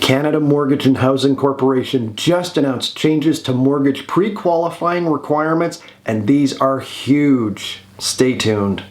Canada Mortgage and Housing Corporation just announced changes to mortgage pre-qualifying requirements, and these are huge. Stay tuned.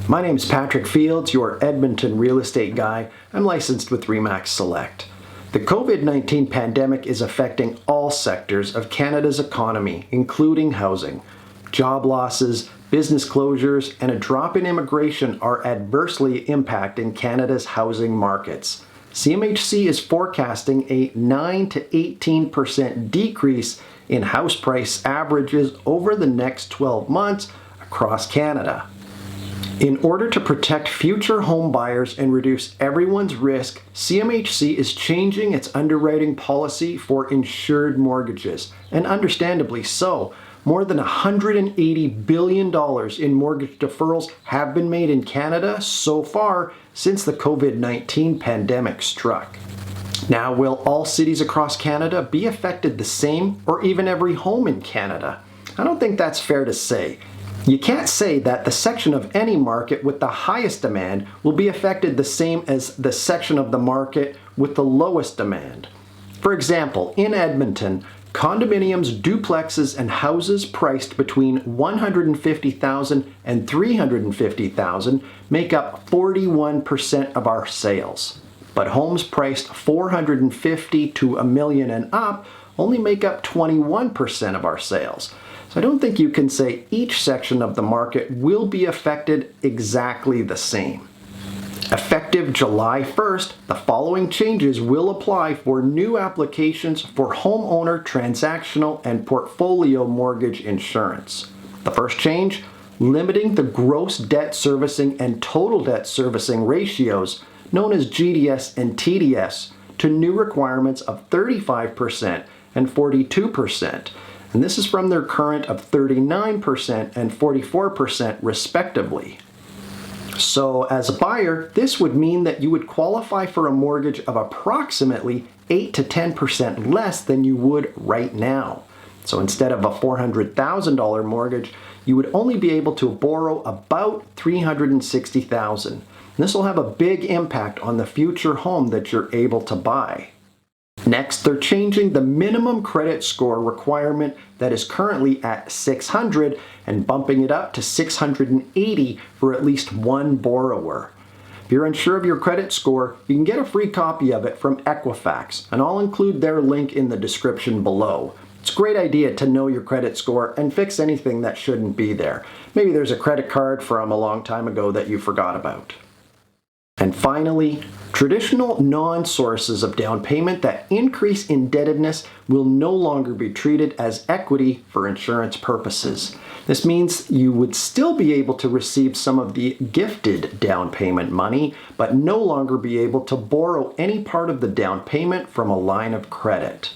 My name is Patrick Fields, your Edmonton real estate guy. I'm licensed with RE/MAX Select. The COVID-19 pandemic is affecting all sectors of Canada's economy, including housing. Job losses, business closures, and a drop in immigration are adversely impacting Canada's housing markets. CMHC is forecasting a 9 to 18% decrease in house price averages over the next 12 months across Canada. In order to protect future home buyers and reduce everyone's risk, CMHC is changing its underwriting policy for insured mortgages, and understandably so. More than $180 billion in mortgage deferrals have been made in Canada so far since the COVID-19 pandemic struck. Now, will all cities across Canada be affected the same, or even every home in Canada? I don't think that's fair to say. You can't say that the section of any market with the highest demand will be affected the same as the section of the market with the lowest demand. For example, in Edmonton, condominiums, duplexes, and houses priced between $150,000 and $350,000 make up 41% of our sales. But homes priced $450,000 to $1 million and up only make up 21% of our sales. So I don't think you can say each section of the market will be affected exactly the same. Effective July 1st, the following changes will apply for new applications for homeowner transactional and portfolio mortgage insurance. The first change, limiting the gross debt servicing and total debt servicing ratios, known as GDS and TDS, to new requirements of 35% and 42%. And this is from their current of 39% and 44% respectively. So as a buyer, this would mean that you would qualify for a mortgage of approximately 8 to 10% less than you would right now. So instead of a $400,000 mortgage, you would only be able to borrow about $360,000. This will have a big impact on the future home that you're able to buy. Next, they're changing the minimum credit score requirement that is currently at 600 and bumping it up to 680 for at least one borrower. If you're unsure of your credit score, you can get a free copy of it from Equifax, and I'll include their link in the description below. It's a great idea to know your credit score and fix anything that shouldn't be there. Maybe there's a credit card from a long time ago that you forgot about. And finally, traditional non-sources of down payment that increase indebtedness will no longer be treated as equity for insurance purposes. This means you would still be able to receive some of the gifted down payment money, but no longer be able to borrow any part of the down payment from a line of credit.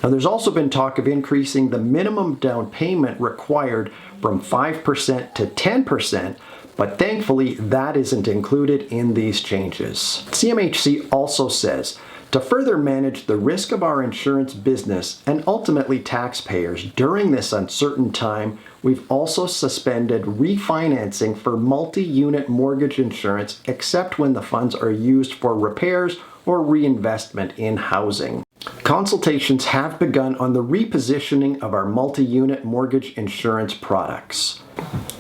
Now, there's also been talk of increasing the minimum down payment required from 5% to 10%, but thankfully that isn't included in these changes. CMHC also says, to further manage the risk of our insurance business and ultimately taxpayers during this uncertain time, we've also suspended refinancing for multi-unit mortgage insurance except when the funds are used for repairs or reinvestment in housing. Consultations have begun on the repositioning of our multi-unit mortgage insurance products.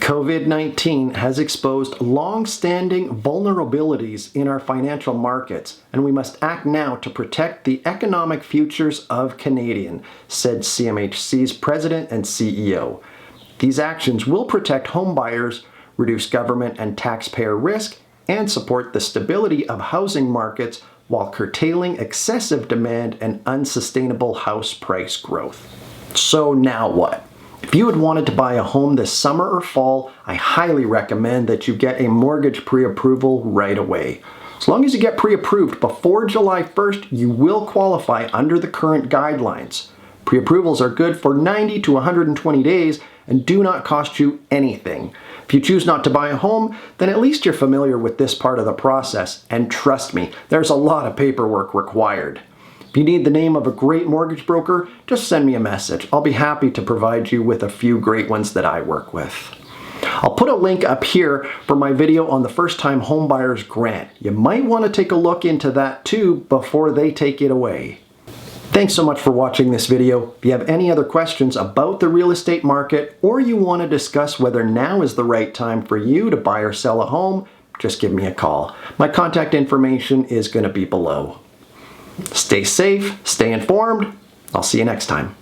COVID-19 has exposed long-standing vulnerabilities in our financial markets, and we must act now to protect the economic futures of Canadians, said CMHC's president and CEO. These actions will protect home buyers, reduce government and taxpayer risk, and support the stability of housing markets while curtailing excessive demand and unsustainable house price growth. So now what? If you had wanted to buy a home this summer or fall, I highly recommend that you get a mortgage pre-approval right away. As long as you get pre-approved before July 1st, you will qualify under the current guidelines. Pre-approvals are good for 90 to 120 days and do not cost you anything. If you choose not to buy a home, then at least you're familiar with this part of the process, and trust me, there's a lot of paperwork required. If you need the name of a great mortgage broker, just send me a message. I'll be happy to provide you with a few great ones that I work with. I'll put a link up here for my video on the first-time homebuyers grant. You might want to take a look into that too before they take it away. Thanks so much for watching this video. If you have any other questions about the real estate market, or you want to discuss whether now is the right time for you to buy or sell a home, just give me a call. My contact information is going to be below. Stay safe, stay informed. I'll see you next time.